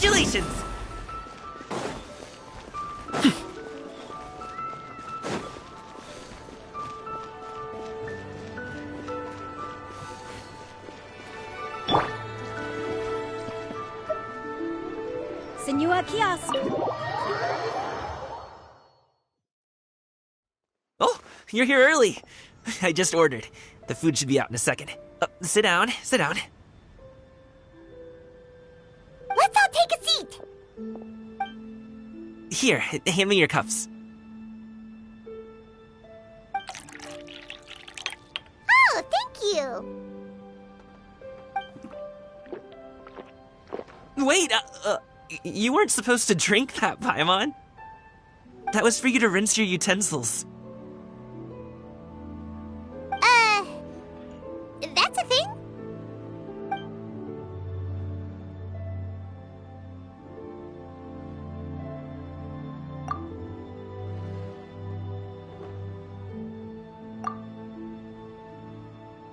Congratulations! Senor Kiosk. Oh, you're here early. I just ordered. The food should be out in a second. Sit down, sit down. Let's all take a seat! Here, hand me your cups. Oh, thank you! Wait, you weren't supposed to drink that, Paimon. That was for you to rinse your utensils. That's a thing?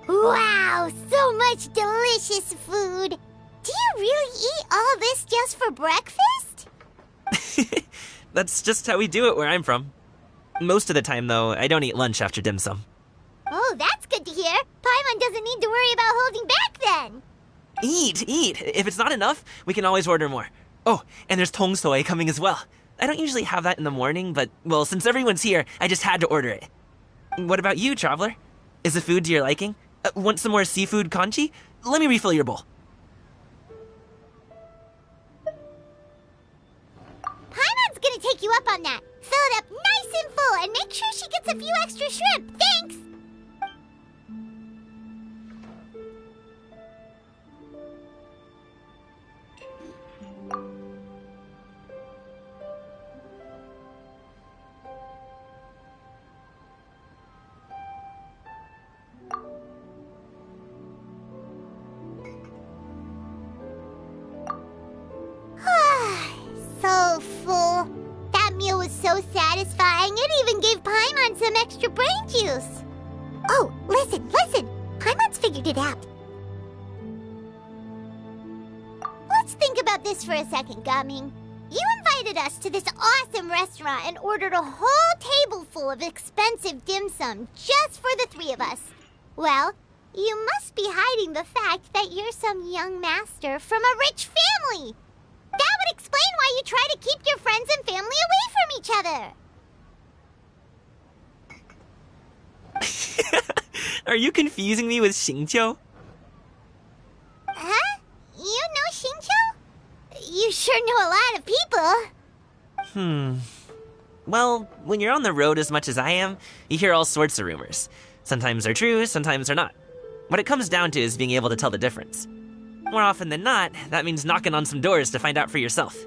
Wow, so much delicious food! Do you really eat all this just for breakfast? That's just how we do it where I'm from. Most of the time, though, I don't eat lunch after dim sum. Oh, that's good to hear. Paimon doesn't need to worry about holding back then. Eat! If it's not enough, we can always order more. Oh, and there's tong soy coming as well. I don't usually have that in the morning, but, well, since everyone's here, I just had to order it. What about you, traveler? Is the food to your liking? Want some more seafood congee? Let me refill your bowl. Paimon's gonna take you up on that. Fill it up nice and full and make sure she gets a few extra shrimp. Thanks! So full. That meal was so satisfying, it even gave Paimon some extra brain juice. Oh, listen! Paimon's figured it out. Let's think about this for a second, Gaming. You invited us to this awesome restaurant and ordered a whole table full of expensive dim sum just for the three of us. Well, you must be hiding the fact that you're some young master from a rich family. That would explain why you try to keep your friends and family away from each other. Are you confusing me with Xingqiu? Huh? You know Xingqiu? You sure know a lot of people. Well, when you're on the road as much as I am, you hear all sorts of rumors. Sometimes they're true, sometimes they're not. What it comes down to is being able to tell the difference. More often than not, that means knocking on some doors to find out for yourself.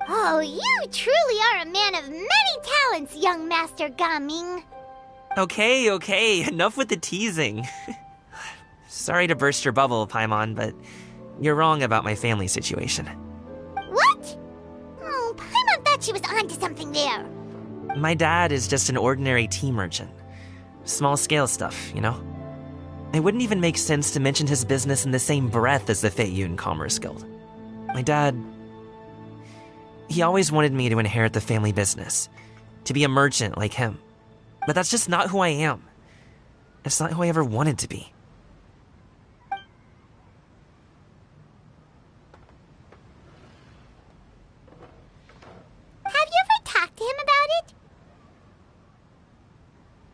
Oh, you truly are a man of many talents, young Master Gaming. Okay, enough with the teasing. Sorry to burst your bubble, Paimon, but you're wrong about my family situation. What? Oh, Paimon thought she was onto something there. My dad is just an ordinary tea merchant. Small-scale stuff, you know? It wouldn't even make sense to mention his business in the same breath as the Feiyun Commerce Guild. My dad... he always wanted me to inherit the family business, to be a merchant like him. But that's just not who I am. It's not who I ever wanted to be. Have you ever talked to him about it?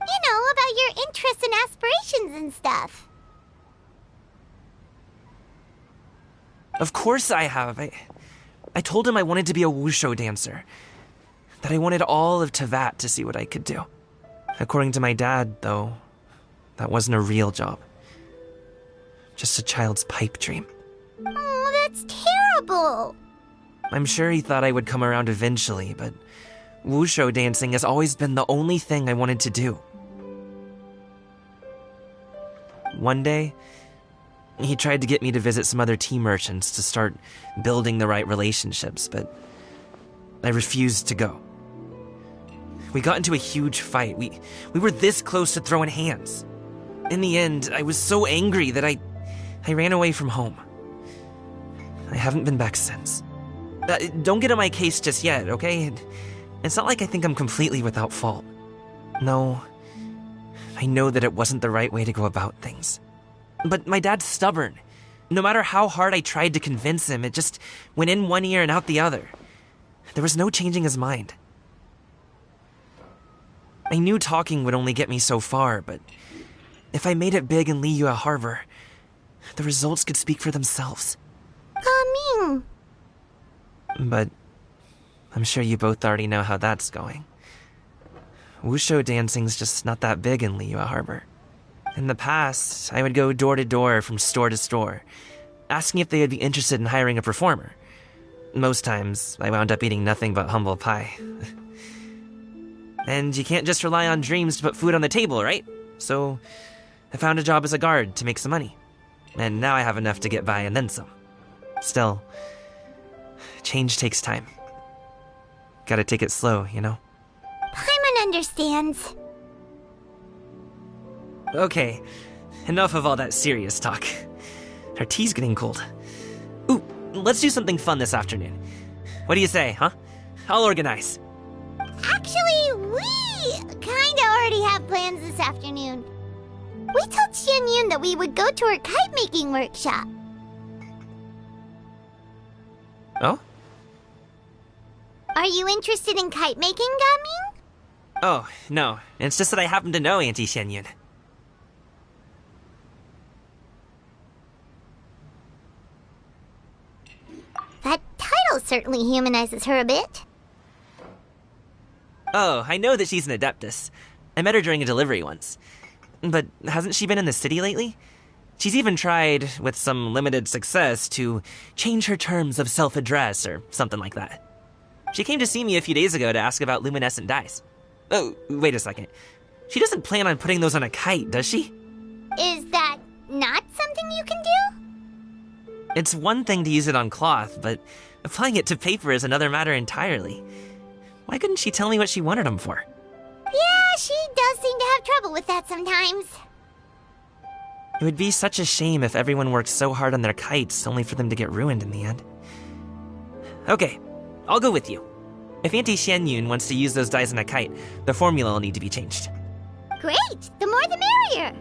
You know, about your interests and aspirations and stuff. Of course I have. I told him I wanted to be a wushu dancer. That I wanted all of Tevat to see what I could do. According to my dad, though, that wasn't a real job. Just a child's pipe dream. Oh, that's terrible. I'm sure he thought I would come around eventually, but wushu dancing has always been the only thing I wanted to do. One day, he tried to get me to visit some other tea merchants to start building the right relationships, but I refused to go. We got into a huge fight. We were this close to throwing hands. In the end, I was so angry that I I ran away from home. I haven't been back since. Don't get on my case just yet, okay? It's not like I think I'm completely without fault. No, I know that it wasn't the right way to go about things. But my dad's stubborn. No matter how hard I tried to convince him, it just went in one ear and out the other. There was no changing his mind. I knew talking would only get me so far, but if I made it big in Liyue Harbor, the results could speak for themselves. Coming. But I'm sure you both already know how that's going. Wushu dancing's just not that big in Liyue Harbor. In the past, I would go door to door from store to store, asking if they would be interested in hiring a performer. Most times, I wound up eating nothing but humble pie. And you can't just rely on dreams to put food on the table, right? So I found a job as a guard to make some money. And now I have enough to get by and then some. Still, change takes time. Gotta take it slow, you know? Paimon understands. Okay, enough of all that serious talk. Our tea's getting cold. Ooh, let's do something fun this afternoon. What do you say, huh? I'll organize. Actually, we kinda already have plans this afternoon. We told Xianyun that we would go to her kite-making workshop. Oh? Are you interested in kite-making, Gaming? Oh, no. It's just that I happen to know Auntie Xianyun. That title certainly humanizes her a bit. Oh, I know that she's an adeptus. I met her during a delivery once. But hasn't she been in the city lately? She's even tried, with some limited success, to change her terms of self-address or something like that. She came to see me a few days ago to ask about luminescent dyes. Oh, wait a second. She doesn't plan on putting those on a kite, does she? Is that not something you can do? It's one thing to use it on cloth, but applying it to paper is another matter entirely. Why couldn't she tell me what she wanted them for? Yeah, she does seem to have trouble with that sometimes. It would be such a shame if everyone worked so hard on their kites only for them to get ruined in the end. Okay, I'll go with you. If Auntie Xianyun wants to use those dyes on a kite, the formula will need to be changed. Great! The more the merrier!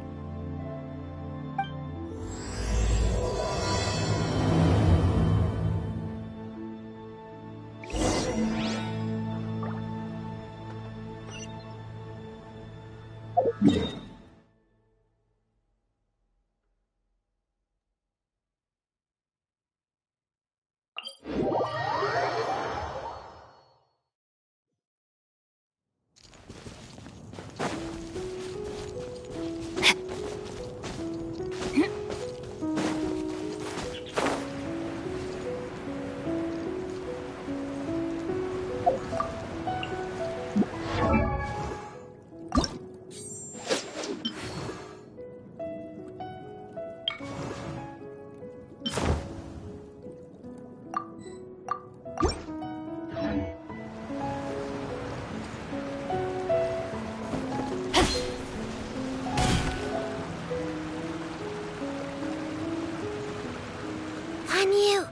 Ganyu!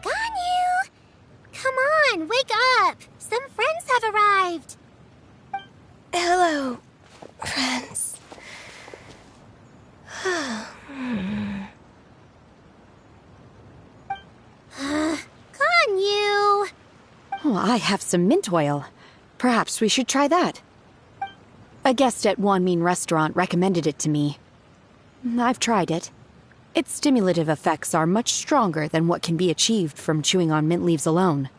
Ganyu! Come on, wake up! Some friends have arrived! Hello, friends. Ganyu! Oh, I have some mint oil. Perhaps we should try that. A guest at Wanmin Restaurant recommended it to me. I've tried it. Its stimulative effects are much stronger than what can be achieved from chewing on mint leaves alone.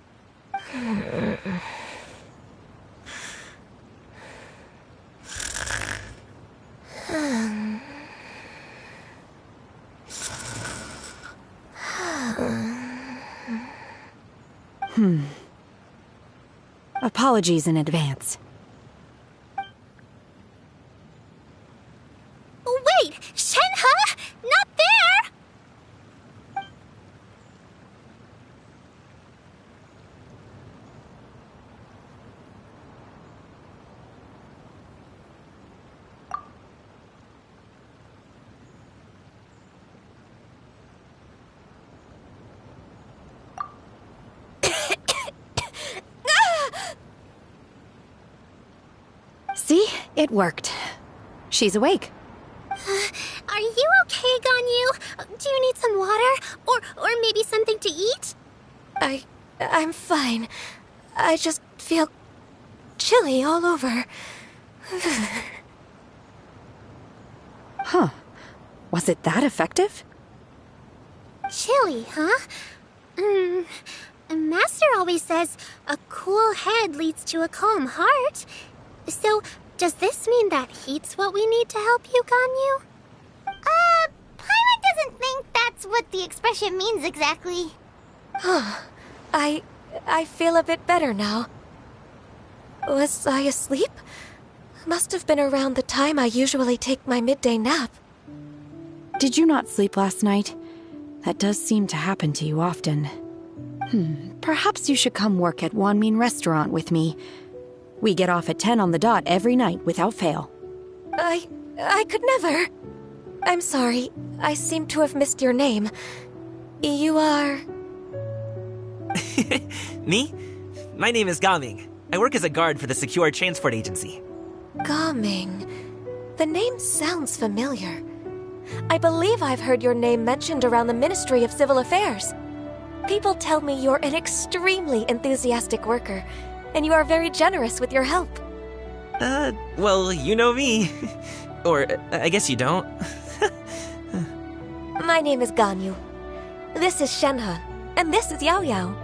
Apologies in advance. Wait! Shenhe? Not there! It worked. She's awake. Are you okay, Ganyu? Do you need some water? Or maybe something to eat? I'm fine. I just feel chilly all over. Huh. Was it that effective? Chilly, huh? Master always says a cool head leads to a calm heart. So, does this mean that heat's what we need to help you, Ganyu? Paimon doesn't think that's what the expression means exactly. I feel a bit better now. Was I asleep? Must have been around the time I usually take my midday nap. Did you not sleep last night? That does seem to happen to you often. Perhaps you should come work at Wanmin Restaurant with me. We get off at 10 on the dot every night without fail. I could never. I'm sorry. I seem to have missed your name. You are... Me? My name is Gaming. I work as a guard for the Secure Transport Agency. Gaming. The name sounds familiar. I believe I've heard your name mentioned around the Ministry of Civil Affairs. People tell me you're an extremely enthusiastic worker, and you are very generous with your help. Well, you know me. Or, I guess you don't. My name is Ganyu. This is Shenhe, and this is Yao Yao.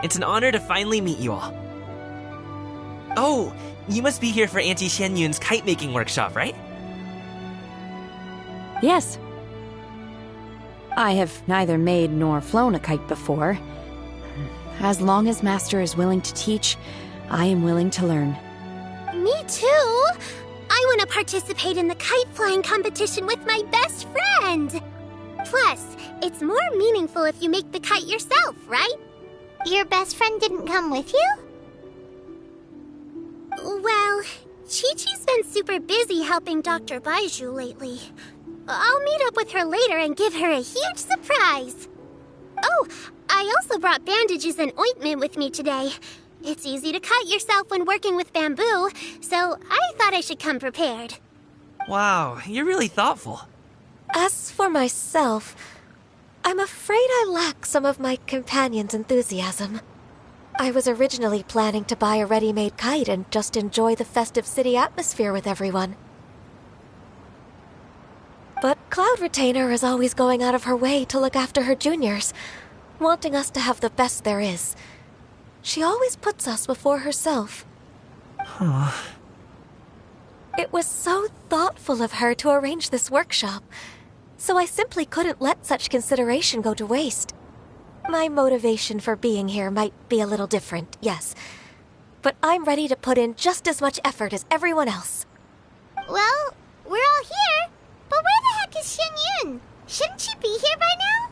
It's an honor to finally meet you all. Oh, you must be here for Auntie Xianyun's kite-making workshop, right? Yes. I have neither made nor flown a kite before. As long as Master is willing to teach, I am willing to learn. Me too! I want to participate in the kite flying competition with my best friend! Plus, it's more meaningful if you make the kite yourself, right? Your best friend didn't come with you? Well, Chi-Chi's been super busy helping Dr. Baizhu lately. I'll meet up with her later and give her a huge surprise. Oh, I also brought bandages and ointment with me today. It's easy to cut yourself when working with bamboo, so I thought I should come prepared. Wow, you're really thoughtful. As for myself, I'm afraid I lack some of my companion's enthusiasm. I was originally planning to buy a ready-made kite and just enjoy the festive city atmosphere with everyone. But Cloud Retainer is always going out of her way to look after her juniors, wanting us to have the best there is. She always puts us before herself. Huh. It was so thoughtful of her to arrange this workshop, so I simply couldn't let such consideration go to waste. My motivation for being here might be a little different, yes, but I'm ready to put in just as much effort as everyone else. Well, we're all here, but where the heck is Xianyun? Shouldn't she be here by now?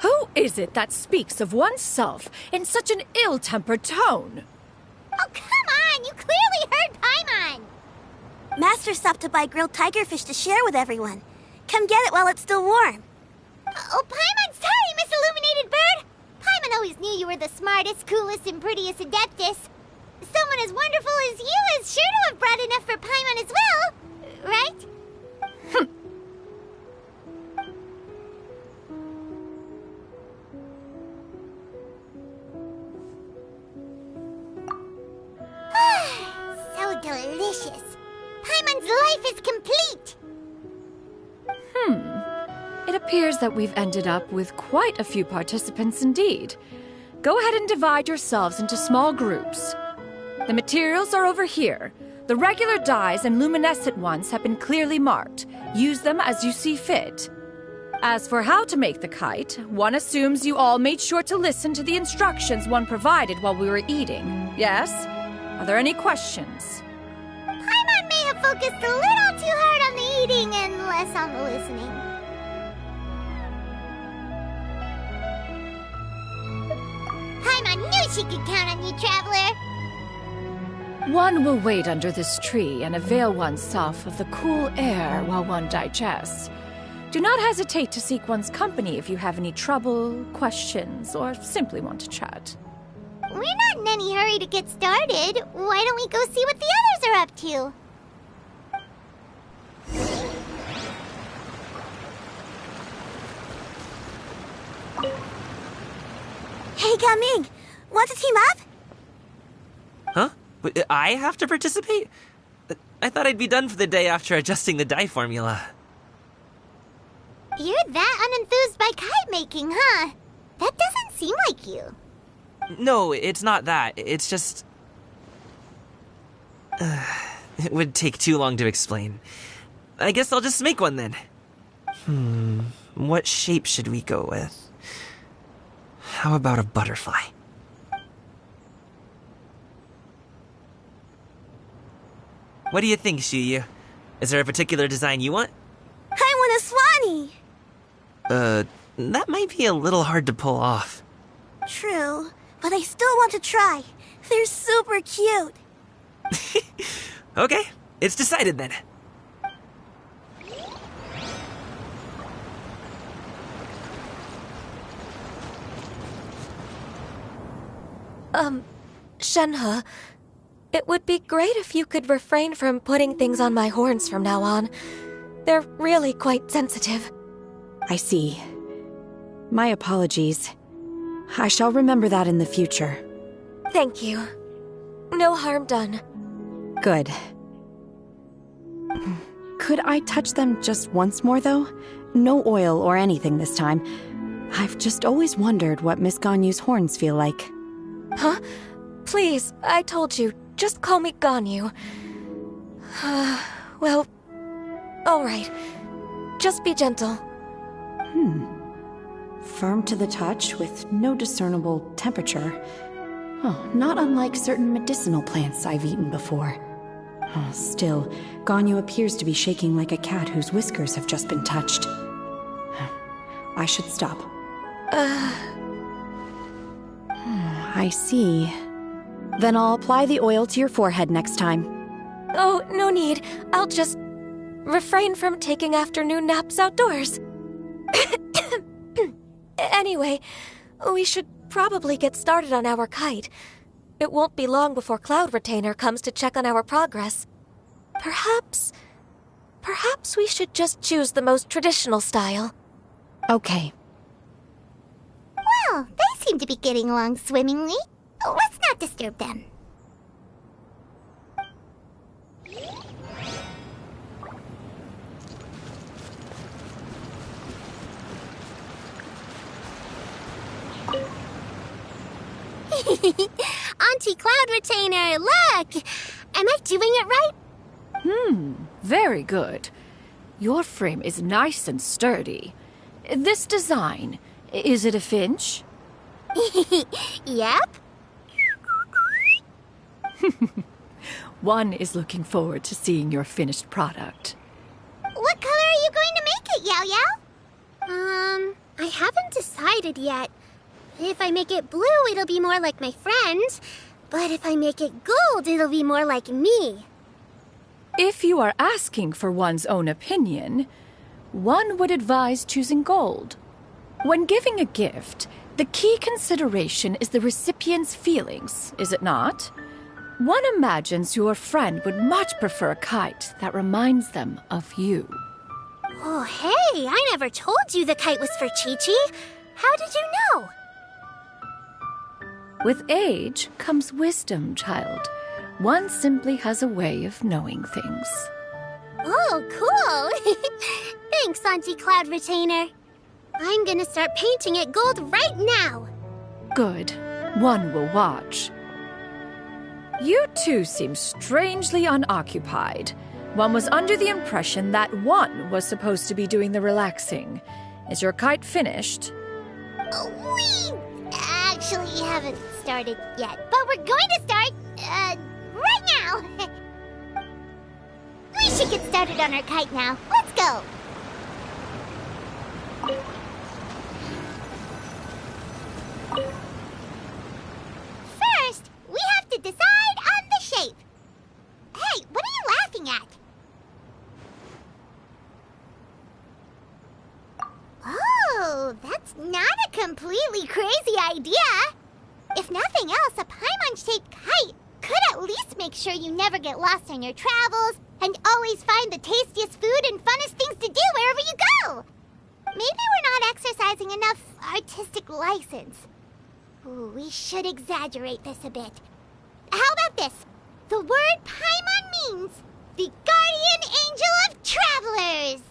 Who is it that speaks of oneself in such an ill-tempered tone? Oh, come on! You clearly heard Paimon! Master stopped to buy grilled tigerfish to share with everyone. Come get it while it's still warm. Oh, Paimon, sorry, Miss Illuminated Bird! Paimon always knew you were the smartest, coolest, and prettiest Adeptus. Someone as wonderful as you is sure to have brought enough for Paimon as well, right? So delicious. Paimon's life is complete. It appears that we've ended up with quite a few participants indeed. Go ahead and divide yourselves into small groups. The materials are over here. The regular dyes and luminescent ones have been clearly marked. Use them as you see fit. As for how to make the kite, one assumes you all made sure to listen to the instructions one provided while we were eating. Yes? Are there any questions? Paimon may have focused a little too hard on the eating and less on the listening. Paimon knew she could count on you, Traveler. One will wait under this tree and avail oneself of the cool air while one digests. Do not hesitate to seek one's company if you have any trouble, questions, or simply want to chat. we're not in any hurry to get started. Why don't we go see what the others are up to? Hey, Gaming, want to team up? Huh? I have to participate? I thought I'd be done for the day after adjusting the dye formula. You're that unenthused by kite making, huh? That doesn't seem like you. No, it's not that. It's just... it would take too long to explain. I guess I'll just make one then. What shape should we go with? How about a butterfly? What do you think, Shuyu? Is there a particular design you want? I want a swanee. That might be a little hard to pull off. True, but I still want to try. They're super cute. Okay, it's decided then. Shenhe, it would be great if you could refrain from putting things on my horns from now on. They're really quite sensitive. I see. My apologies. I shall remember that in the future. Thank you. No harm done. Good. Could I touch them just once more, though? No oil or anything this time. I've just always wondered what Miss Ganyu's horns feel like. Huh? Please, I told you, just call me Ganyu. Well, all right. Just be gentle. Firm to the touch with no discernible temperature. Oh, not unlike certain medicinal plants I've eaten before. Oh, still, Ganyu appears to be shaking like a cat whose whiskers have just been touched. I should stop. I see. Then I'll apply the oil to your forehead next time. Oh, no need. I'll just refrain from taking afternoon naps outdoors. Anyway, we should probably get started on our kite. It won't be long before Cloud Retainer comes to check on our progress. Perhaps we should just choose the most traditional style. Okay. Well, they seem to be getting along swimmingly. Let's not disturb them. Auntie Cloud Retainer, look! Am I doing it right? Very good. Your frame is nice and sturdy. This design, is it a finch? Yep. One is looking forward to seeing your finished product. What color are you going to make it, Yao Yao? I haven't decided yet. If I make it blue, it'll be more like my friend. But if I make it gold, it'll be more like me. If you are asking for one's own opinion, one would advise choosing gold. When giving a gift, the key consideration is the recipient's feelings, is it not? One imagines your friend would much prefer a kite that reminds them of you. Oh, hey, I never told you the kite was for Chi-Chi. How did you know? With age comes wisdom, child. One simply has a way of knowing things. Oh, cool. Thanks, Auntie Cloud Retainer. I'm gonna start painting it gold right now. Good. One will watch. You two seem strangely unoccupied. One was under the impression that one was supposed to be doing the relaxing. Is your kite finished? We actually haven't started yet, but we're going to start, right now. We should get started on our kite now. Let's go. First, we have to decide on the shape. Hey, what are you laughing at? Oh, that's not a completely crazy idea. If nothing else, a Paimon-shaped kite could at least make sure you never get lost on your travels and always find the tastiest food and funnest things to do wherever you go. Maybe we're not exercising enough artistic license. Ooh, we should exaggerate this a bit. How about this? The word Paimon means the guardian angel of travelers.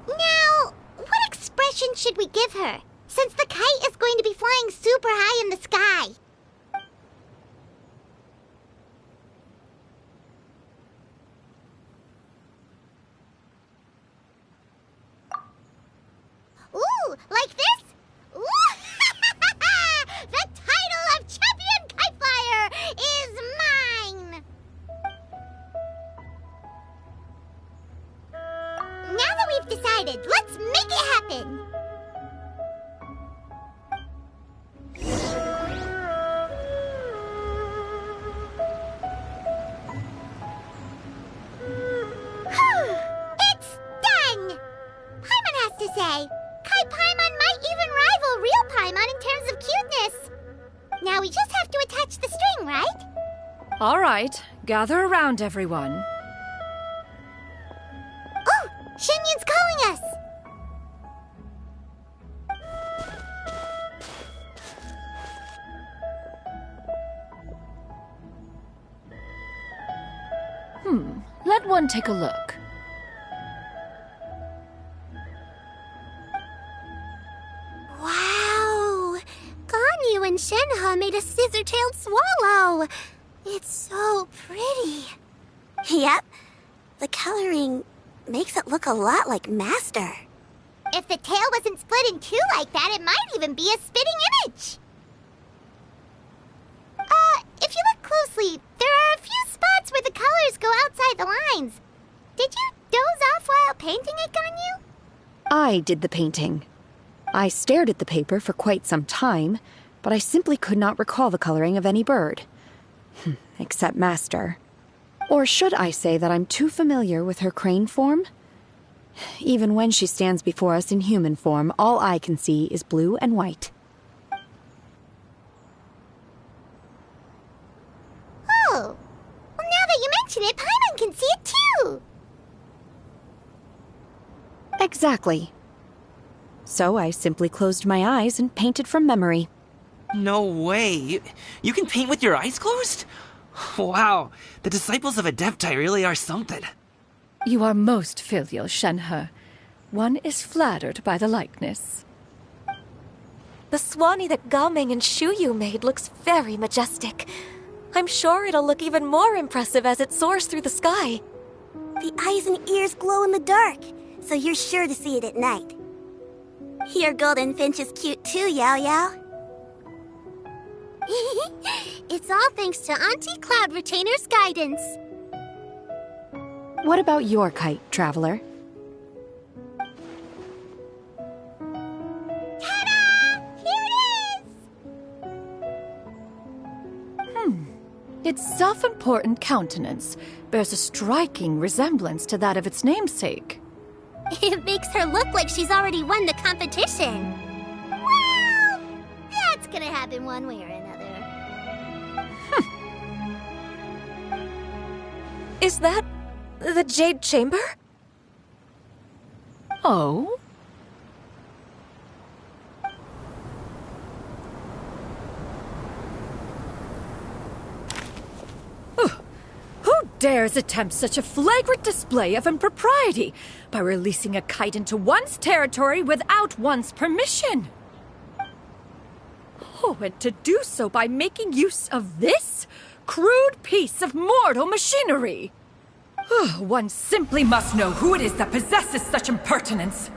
Now, what expression should we give her, since the kite is going to be flying super high in the sky? Ooh, like this? Ooh! The title of Champion Kite Flyer is mine! Now that we've decided, let's make it happen! It's done! Paimon has to say, Kite Paimon might even rival real Paimon in terms of cuteness. Now we just have to attach the string, right? All right, gather around, everyone. Oh, Shenyun's calling us! Let one take a look. Wow! Ganyu and Shenhe made a scissor-tailed swallow. It's so pretty. Yep. The coloring makes it look a lot like Master. If the tail wasn't split in two like that, it might even be a spitting image. If you look closely, there are a few spots where the colors go outside the lines. Did you doze off while painting it, Ganyu? I did the painting. I stared at the paper for quite some time, but I simply could not recall the coloring of any bird. Except Master. Or should I say that I'm too familiar with her crane form? Even when she stands before us in human form, all I can see is blue and white. Oh, well, now that you mention it, Paimon can see it too. Exactly. So I simply closed my eyes and painted from memory. No way. You can paint with your eyes closed? Wow, the disciples of Adepti really are something. You are most filial, Shenhe. One is flattered by the likeness. The Swanee that Gaoming and Shuyu made looks very majestic. I'm sure it'll look even more impressive as it soars through the sky. The eyes and ears glow in the dark, so you're sure to see it at night. Your golden finch is cute too, Yao Yao. It's all thanks to Auntie Cloud Retainer's guidance. What about your kite, Traveler? Ta-da! Here it is! Its self-important countenance bears a striking resemblance to that of its namesake. It makes her look like she's already won the competition. Well, that's gonna happen one way or another. Is that the Jade Chamber? Oh? Who dares attempt such a flagrant display of impropriety by releasing a kite into one's territory without one's permission? Oh, and to do so by making use of this crude piece of mortal machinery. One simply must know who it is that possesses such impertinence.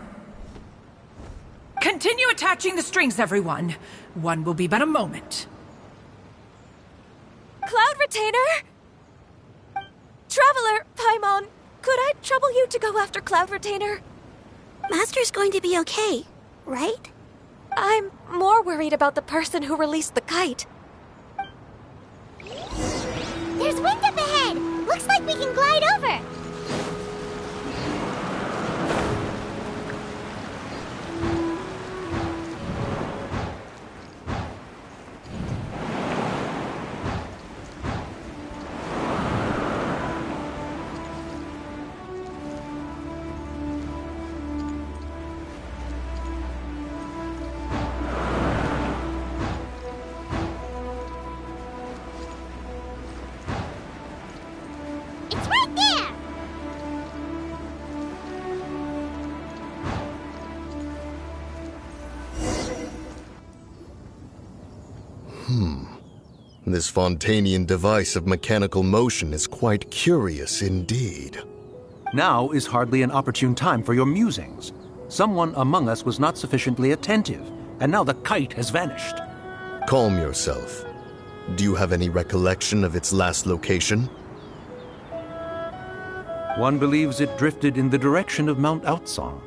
Continue attaching the strings, everyone. One will be but a moment. Cloud Retainer! Traveler, Paimon, could I trouble you to go after Cloud Retainer? Master's going to be okay, right? I'm more worried about the person who released the kite. There's wind up ahead! Looks like we can glide over! This Fontanian device of mechanical motion is quite curious indeed. Now is hardly an opportune time for your musings. Someone among us was not sufficiently attentive, and now the kite has vanished. Calm yourself. Do you have any recollection of its last location? One believes it drifted in the direction of Mount Outsong.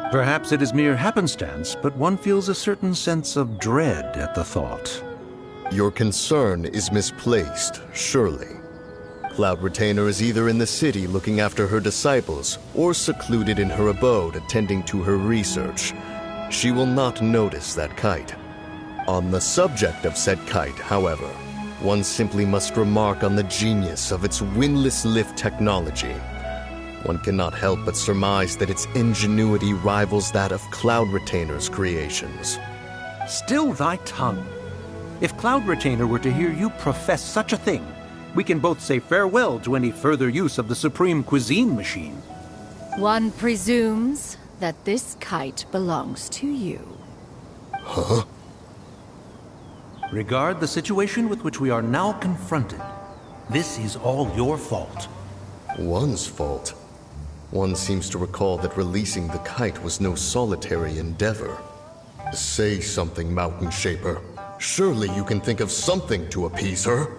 Perhaps it is mere happenstance, but one feels a certain sense of dread at the thought. Your concern is misplaced, surely. Cloud Retainer is either in the city looking after her disciples, or secluded in her abode attending to her research. She will not notice that kite. On the subject of said kite, however, one simply must remark on the genius of its windlass lift technology. One cannot help but surmise that its ingenuity rivals that of Cloud Retainer's creations. Still thy tongue. If Cloud Retainer were to hear you profess such a thing, we can both say farewell to any further use of the Supreme Cuisine Machine. One presumes that this kite belongs to you. Huh? Regard the situation with which we are now confronted. This is all your fault. One's fault? One seems to recall that releasing the kite was no solitary endeavor. Say something, Mountain Shaper. Surely you can think of something to appease her.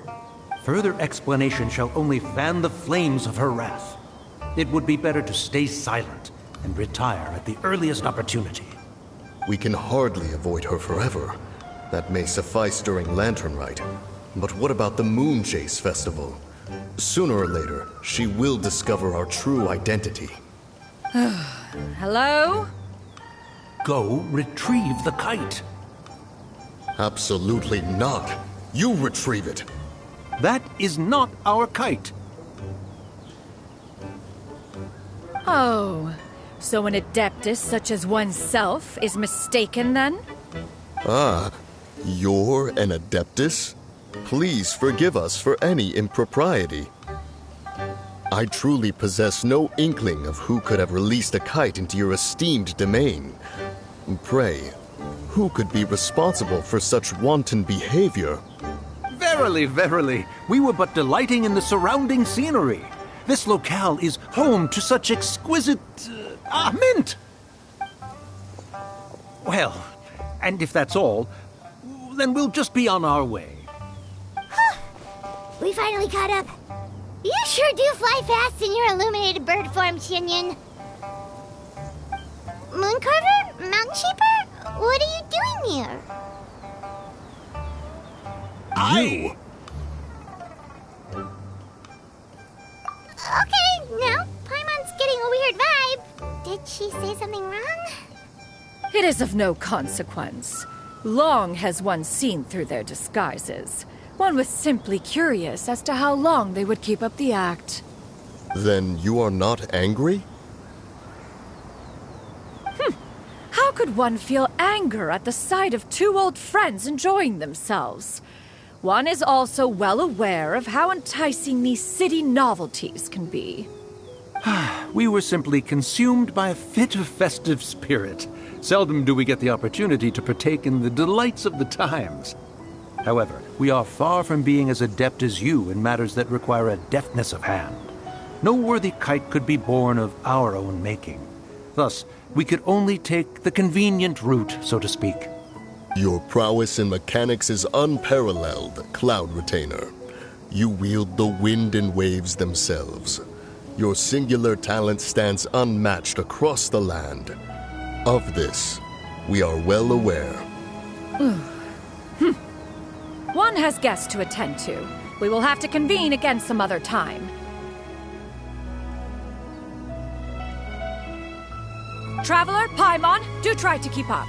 Further explanation shall only fan the flames of her wrath. It would be better to stay silent and retire at the earliest opportunity. We can hardly avoid her forever. That may suffice during Lantern Rite. But what about the Moon Chase Festival? Sooner or later, she will discover our true identity. Hello? Go retrieve the kite. Absolutely not. You retrieve it. That is not our kite. Oh, so an adeptus such as oneself is mistaken then? Ah, you're an adeptus? Please forgive us for any impropriety. I truly possess no inkling of who could have released a kite into your esteemed domain. Pray, who could be responsible for such wanton behavior? Verily, verily, we were but delighting in the surrounding scenery. This locale is home to such exquisite... mint! Well, and if that's all, then we'll just be on our way. We finally caught up. You sure do fly fast in your illuminated bird form, Shinyan. Mooncarver? Mountain Shaper? What are you doing here? You? Okay, now Paimon's getting a weird vibe. Did she say something wrong? It is of no consequence. Long has one seen through their disguises. One was simply curious as to how long they would keep up the act. Then you are not angry? How could one feel anger at the sight of two old friends enjoying themselves? One is also well aware of how enticing these city novelties can be. We were simply consumed by a fit of festive spirit. Seldom do we get the opportunity to partake in the delights of the times. However, we are far from being as adept as you in matters that require a deftness of hand. No worthy kite could be born of our own making. Thus, we could only take the convenient route, so to speak. Your prowess in mechanics is unparalleled, Cloud Retainer. You wield the wind and waves themselves. Your singular talent stands unmatched across the land. Of this, we are well aware. One has guests to attend to. We will have to convene again some other time. Traveler, Paimon, do try to keep up.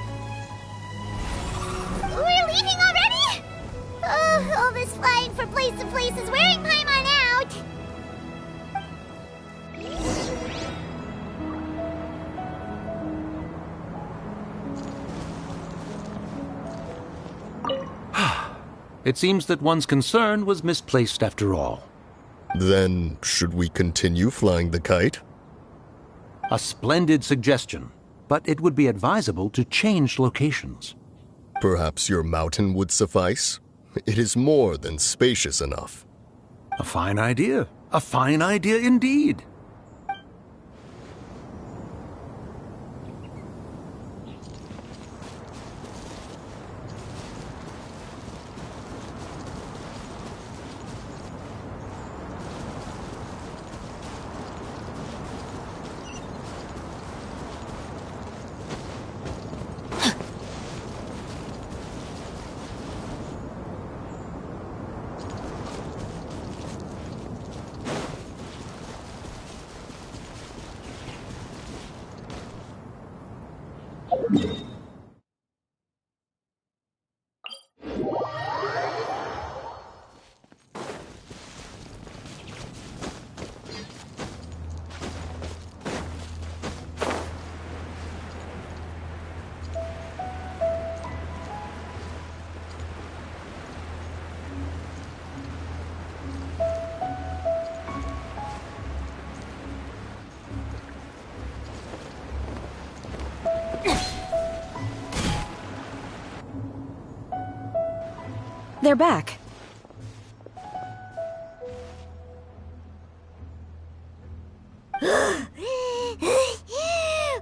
We're leaving already? Oh, all this flying from place to place is wearing Paimon out. It seems that one's concern was misplaced after all. Then, should we continue flying the kite? A splendid suggestion, but it would be advisable to change locations. Perhaps your mountain would suffice? It is more than spacious enough. A fine idea. A fine idea indeed. They're back.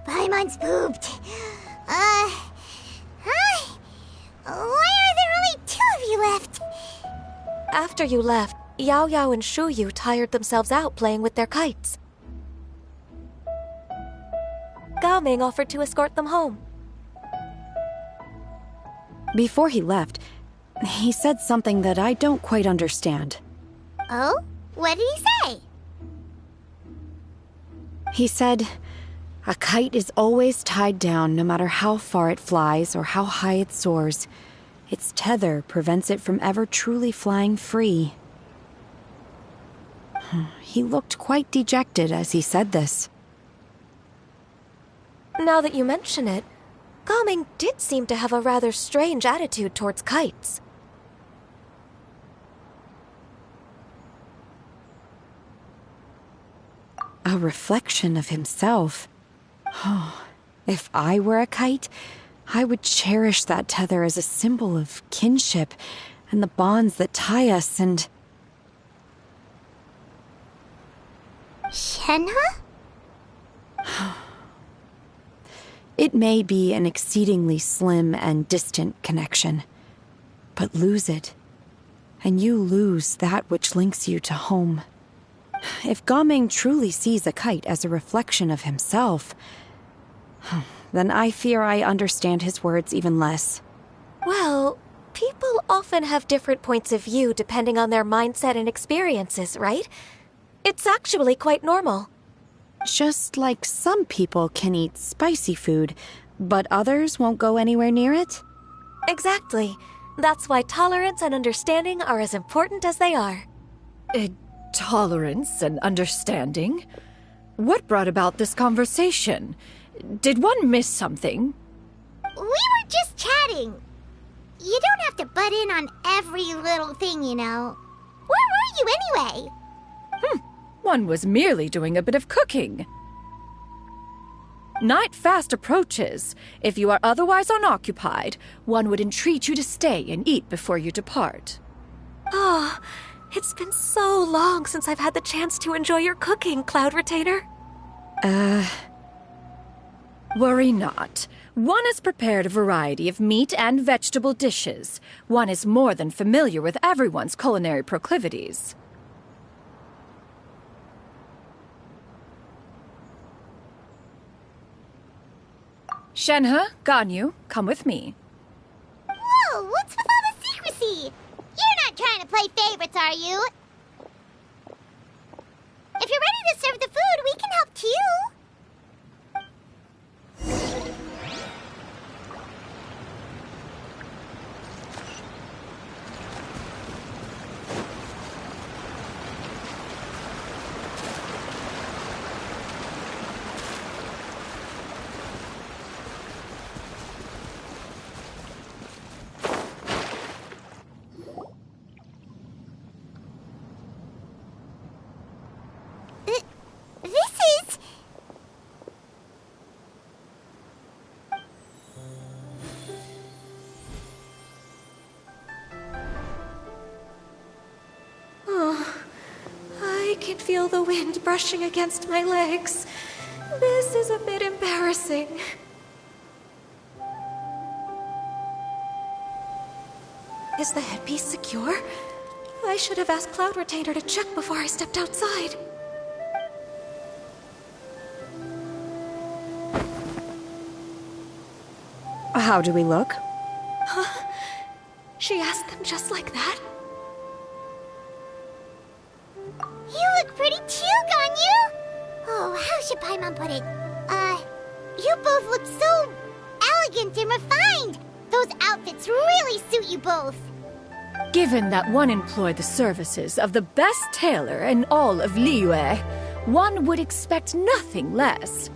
Paimon's pooped. Hi. Why are there only 2 of you left? After you left, Yao Yao and Shu Yu tired themselves out playing with their kites. Gao Ming offered to escort them home. Before he left, he said something that I don't quite understand. Oh? What did he say? He said, a kite is always tied down no matter how far it flies or how high it soars. Its tether prevents it from ever truly flying free. He looked quite dejected as he said this. Now that you mention it, Gao Ming did seem to have a rather strange attitude towards kites. A reflection of himself. Oh, if I were a kite, I would cherish that tether as a symbol of kinship and the bonds that tie us and... Shenhe? It may be an exceedingly slim and distant connection, but lose it, and you lose that which links you to home. If Gao Ming truly sees a kite as a reflection of himself, then I fear I understand his words even less. Well, people often have different points of view depending on their mindset and experiences, right? It's actually quite normal. Just like some people can eat spicy food, but others won't go anywhere near it? Exactly. That's why tolerance and understanding are as important as they are. Tolerance and understanding? What brought about this conversation? Did one miss something? We were just chatting. You don't have to butt in on every little thing, you know. Where were you anyway? One was merely doing a bit of cooking. Night fast approaches. If you are otherwise unoccupied, one would entreat you to stay and eat before you depart. Oh, it's been so long since I've had the chance to enjoy your cooking, Cloud Retainer. Worry not. One has prepared a variety of meat and vegetable dishes. One is more than familiar with everyone's culinary proclivities. Shenhe, Ganyu, come with me. Whoa, what's with all the secrecy? You're not trying to play favorites, are you? If you're ready to serve the food, we can help too. This is feel the wind brushing against my legs. This is a bit embarrassing. Is the headpiece secure? I should have asked Cloud Retainer to check before I stepped outside. How do we look? Huh? She asked them just like that? You look pretty too, Ganyu! Oh, how should Paimon put it? You both look so elegant and refined! Those outfits really suit you both! Given that one employed the services of the best tailor in all of Liyue, one would expect nothing less.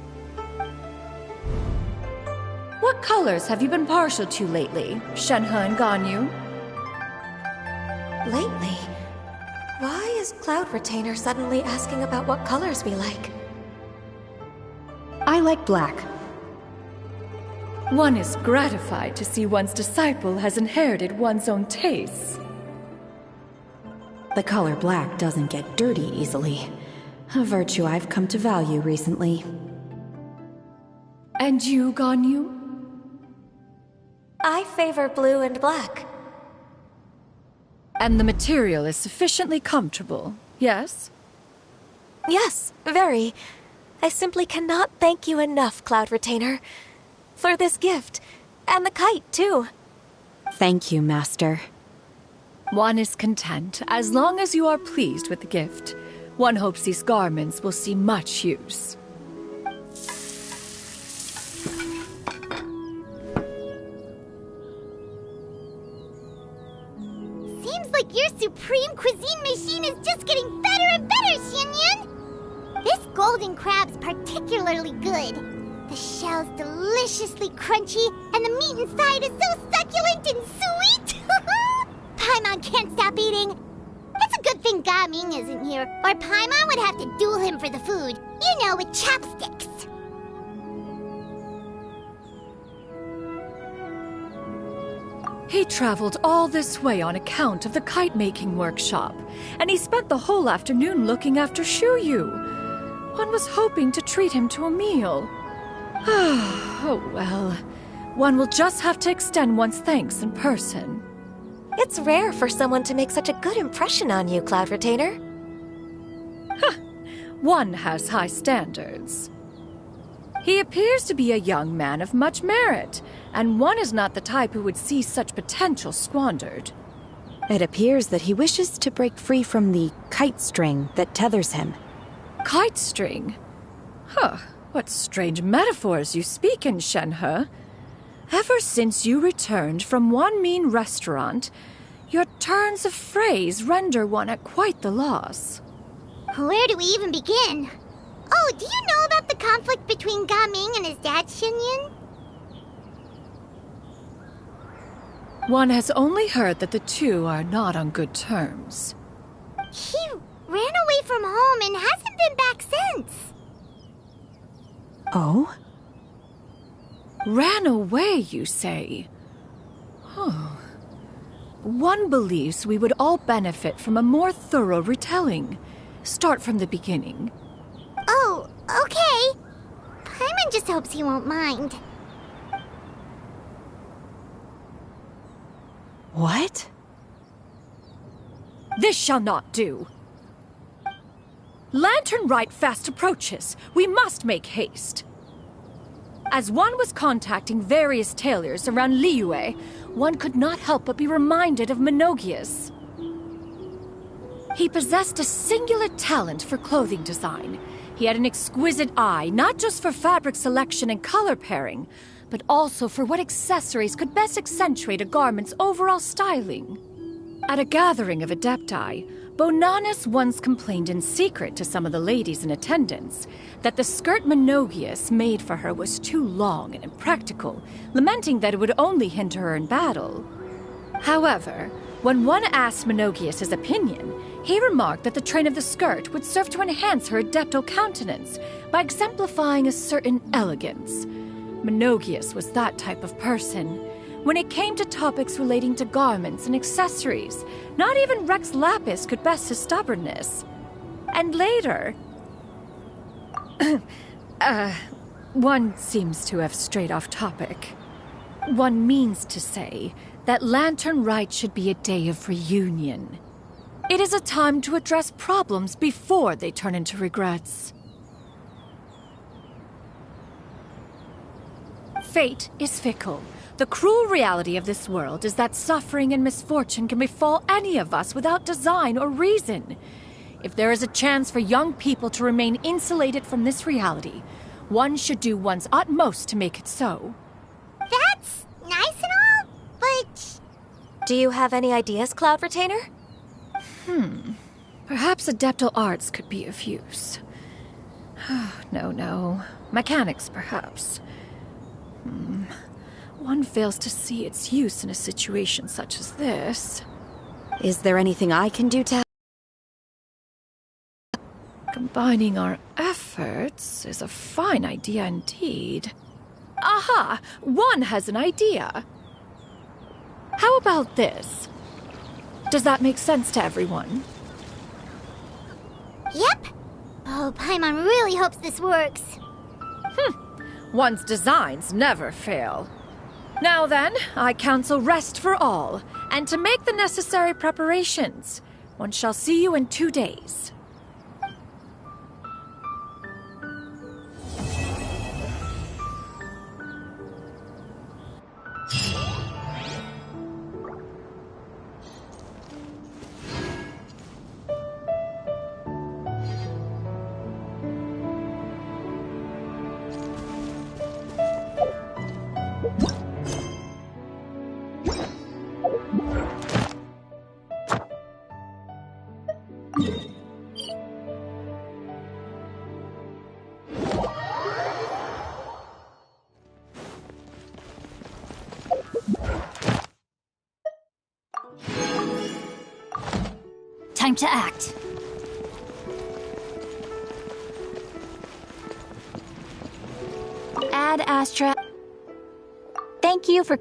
What colors have you been partial to lately, Shenhe and Ganyu? Lately? Why is Cloud Retainer suddenly asking about what colors we like? I like black. One is gratified to see one's disciple has inherited one's own tastes. The color black doesn't get dirty easily. A virtue I've come to value recently. And you, Ganyu? I favor blue and black. And the material is sufficiently comfortable, yes? Yes, very. I simply cannot thank you enough, Cloud Retainer. For this gift. And the kite, too. Thank you, Master. One is content, as long as you are pleased with the gift. One hopes these garments will see much use. Seems like your supreme cuisine machine is just getting better and better, Xinyun! This golden crab's particularly good. The shell's deliciously crunchy, and the meat inside is so succulent and sweet! Paimon can't stop eating. It's a good thing Gaming isn't here, or Paimon would have to duel him for the food. You know, with chopsticks. He traveled all this way on account of the kite-making workshop, and he spent the whole afternoon looking after Shuyu. One was hoping to treat him to a meal. Oh well, one will just have to extend one's thanks in person. It's rare for someone to make such a good impression on you, Cloud Retainer. One has high standards. He appears to be a young man of much merit, and one is not the type who would see such potential squandered. It appears that he wishes to break free from the kite string that tethers him. Kite string? Huh, what strange metaphors you speak in, Shenhe. Ever since you returned from one mean restaurant, your turns of phrase render one at quite the loss. Where do we even begin? Oh, do you know about the conflict between Gaming and his dad, Xinyun? One has only heard that the two are not on good terms. He ran away from home and hasn't been back since. Oh? Ran away, you say? Huh. One believes we would all benefit from a more thorough retelling. Start from the beginning. Oh, okay. Paimon just hopes he won't mind. What? This shall not do. Lantern Rite fast approaches. We must make haste. As one was contacting various tailors around Liyue, one could not help but be reminded of Menogias. He possessed a singular talent for clothing design. He had an exquisite eye, not just for fabric selection and color pairing, but also for what accessories could best accentuate a garment's overall styling. At a gathering of Adepti, Bonanis once complained in secret to some of the ladies in attendance that the skirt Menogias made for her was too long and impractical, lamenting that it would only hinder her in battle. However, when one asked Menogias his opinion, he remarked that the train of the skirt would serve to enhance her adeptal countenance by exemplifying a certain elegance. Menogias was that type of person. When it came to topics relating to garments and accessories, not even Rex Lapis could best his stubbornness. And later... one seems to have strayed off topic. One means to say that Lantern Rite should be a day of reunion. It is a time to address problems before they turn into regrets. Fate is fickle. The cruel reality of this world is that suffering and misfortune can befall any of us without design or reason. If there is a chance for young people to remain insulated from this reality, one should do one's utmost to make it so. That's nice and all, but... Do you have any ideas, Cloud Retainer? Perhaps adeptal arts could be of use. No. Mechanics, perhaps. One fails to see its use in a situation such as this. Is there anything I can do to help? Combining our efforts is a fine idea indeed. Aha! One has an idea. How about this? Does that make sense to everyone? Yep. Oh, Paimon really hopes this works. One's designs never fail. Now then, I counsel rest for all, and to make the necessary preparations. One shall see you in 2 days. Time to act. Ad Astra. Thank you for